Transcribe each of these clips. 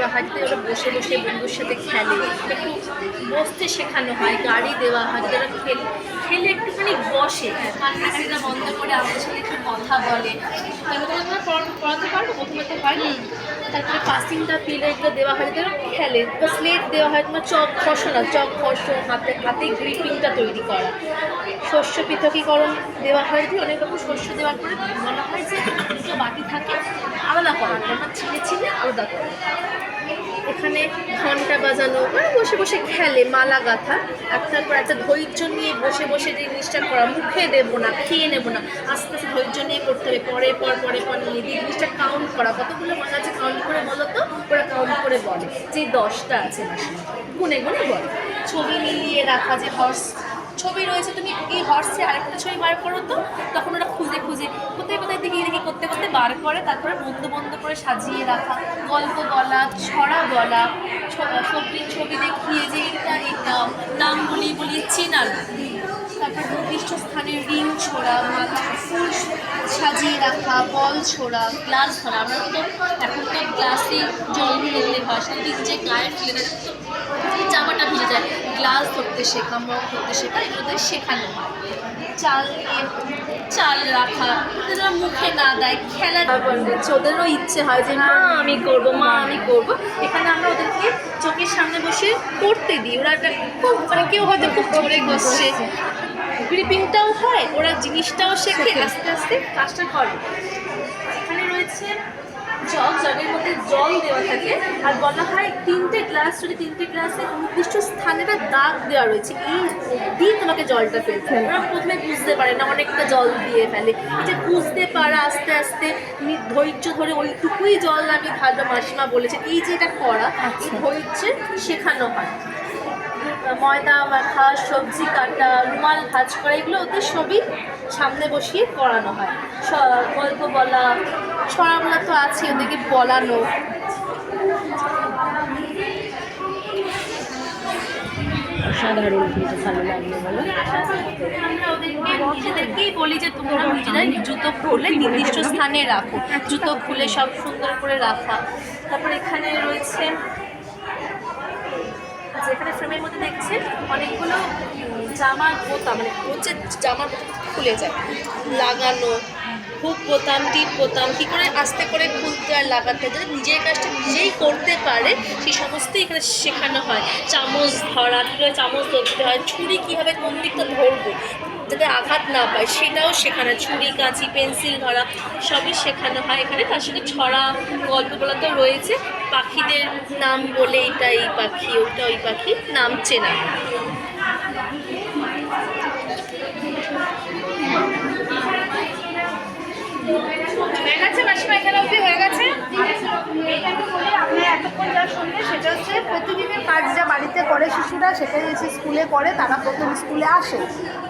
দেওয়া হয় যাতে ওরা বসে বসে বন্ধুর সাথে খেলে, একটু বসতে শেখানো হয়, গাড়ি দেওয়া হয় যারা খেলে একটুখানি বসে, কান্নাকাটিটা বন্ধ করে আমাদের সাথে একটু কথা বলে। তারপরে আমরা পড়াতে পারবো, প্রথমে তো হয়। তারপরে পাসিংটা পিলে এগুলো দেওয়া হয় যাতে খেলে, বা স্লেট দেওয়া হয়, তোমার চক খসো হাতে হাতে গ্রিপিংটা তৈরি করা। শস্য পৃথকীকরণ দেওয়া হয় যে অনেক রকম শস্য দেওয়ার পরে বলা হয় যে দুটো বাটি থাকে আলাদা করা, আমার ছিঁড়ে আলাদা করে। এখানে ঘন্টা বাজানো, মানে বসে বসে খেলে, মালা গাঁথা, একটার পর একটা ধৈর্য নিয়ে বসে বসে যে জিনিসটা করা, মুখে দেবো না, খেয়ে নেবো না, আস্তে আস্তে ধৈর্য নিয়ে করতে হবে, পরে নিয়ে দিয়ে জিনিসটা কাউন্ট করা, কতগুলো মালা আছে কাউন্ট করে বলো তো, ওরা কাউন্ট করে বলে যে 10টা আছে মাসে, গুনে গুনে বলে। ছবি মিলিয়ে রাখা, যে হর্স ছবি রয়েছে, তুমি এই হর্সে আরেকটা ছবি বার করো তো, তখন ওরা খুঁজে কোথায় কোথায় দেখি করতে করতে বার করে, তারপরে বন্ধ করে সাজিয়ে রাখা। গল্প বলা, ছড়া বলা, সবজির ছবি দেখিয়ে যে এটা নাম বলিয়ে চেনানো। তারপর নির্দিষ্ট স্থানে রিং ছোড়া, মাথা ফুল সাজিয়ে রাখা, বল ছোড়া, গ্লাস ধরা। আমরা তো এখন তো গ্লাসে জল ঢেলে দিলে হয়, সেদিক যে গায়ে ফেলে দেয় তো জামাটা ভিজে যায়, গ্লাস ধরতে শেখা, মগ ধরতে শেখা, এগুলোদের শেখানো হয়। চাল রাখা, যারা মুখে না দেয়, খেলা করছে, ওদেরও ইচ্ছে হয় যে মা আমি করবো, এখানে আমরা ওদেরকে চোখের সামনে বসে করতে দিই। ওরা খুব মানে কেউ হয়তো খুব জোরে বসছে, গ্রিপিংটাও হয়, ওরা জিনিসটাও শেখে, আস্তে আস্তে কাজটা করে। এখানে রয়েছে জগের মধ্যে জল দেওয়া থাকে, আর বলা হয় 3টে গ্লাস, যদি 3টে গ্লাসে নির্দিষ্ট স্থানে দাগ দেওয়া রয়েছে, এই অবধি তোমাকে জলটা ফেলতে হবে। ওরা প্রথমে বুঝতে পারে না, অনেকটা জল দিয়ে ফেলে। এই যে বুঝতে পারা, আস্তে আস্তে ধৈর্য ধরে ওইটুকুই জল আমি ভালো, মাসিমা বলেছেন, এই যে এটা করা, এই ধৈর্যে শেখানো হয়। ময়দা মাখা, সবজি কাটা, রুমাল ভাজ করা, এগুলো ওদের সবই সামনে বসিয়ে করানো হয়। গল্প বলা, ছড়াগুলো তো আছে, ওদেরকে বলানো। সাধারণ কিন্তু ভালো লাগলো বলো। আমরা ওদেরকে নিজেদেরকেই বলি যে তোমরা নিজেরাই জুতো খুলে নির্দিষ্ট স্থানে রাখো, জুতো খুলে সব সুন্দর করে রাখা। তারপর এখানে রয়েছে, যেখানে ফ্রেমের মধ্যে দেখছেন অনেকগুলো জামার বোতাম, মানে হচ্ছে জামার বোতাম খুলে যায়, লাগানো, হুক বোতাম, টিপ বোতাম, কী করে আস্তে করে খুলতে আর লাগাতে, যাতে নিজের কাজটা নিজেই করতে পারে সেই সমস্তই এখানে শেখানো হয়। চামচ ধরা, কীভাবে চামচ ধরতে হয়, ছুরি কীভাবে কোন দিকটা ধরবো যাতে আঘাত না পায় সেটাও শেখানো, ছুরি, কাঁচি, পেন্সিল ধরা সবই শেখানো হয় এখানে। তার সাথে ছড়া, গল্প বলা তো রয়েছে, পাখিদের নাম বলে এটা এই পাখি, ওইটা ওই পাখি, নাম চেনা। হয়ে গেছে মাসিমা, এখানে অবধি হয়ে গেছে। এইটা একটু বলি, আপনারা এতক্ষণ যা শুনলেন সেটা হচ্ছে প্রতিদিনের কাজ যা বাড়িতে করে শিশুরা, সেটা এসে স্কুলে করে, তারা প্রথম স্কুলে আসে,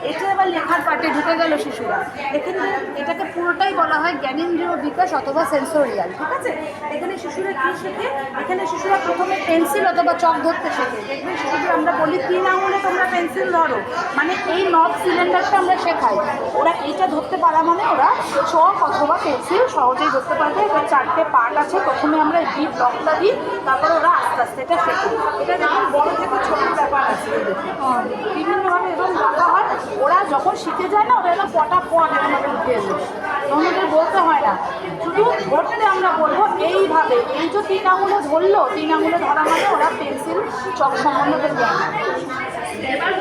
এটা এবার লেখার পাঠে ঢুকে গেল শিশুরা। এখানে এটাকে পুরোটাই বলা হয় জ্ঞানেন্দ্রীয় বিকাশ অথবা সেন্সোরিয়াল, ঠিক আছে। এখানে শিশুরা কী শেখে, এখানে শিশুরা প্রথমে পেন্সিল অথবা চক ধরতে শেখে। দেখবেন শিশুদের আমরা বলি 3 আঙুলে তোমরা পেন্সিল ধরো, মানে এই নব সিলিন্ডারটা আমরা শেখাই। ওরা এইটা ধরতে পারা মানে ওরা চক অথবা পেন্সিল সহজেই ধরতে পারবে। এবার 4টে পার্ট আছে, প্রথমে আমরা এই ব্লকটা দিই, তারপরে ওরা আস্তে আস্তে এটা শেখে। এটা দেখুন বড় থেকে ছোটো ব্যাপার আছে, বিভিন্নভাবে এরকম বলা হয়। ওরা যখন শিখে যায় না, ওরা এরকম পটাপট এরকমভাবে উঠে এলো, তখন ওদের বলতে হয় না, শুধু ধরতে আমরা বলবো এইভাবে। এই যে 3 আঙুলে ধরলো, 3 আঙুলে ধরা মানে ওরা পেন্সিল চক সম্বন্ধে জ্ঞান। এবার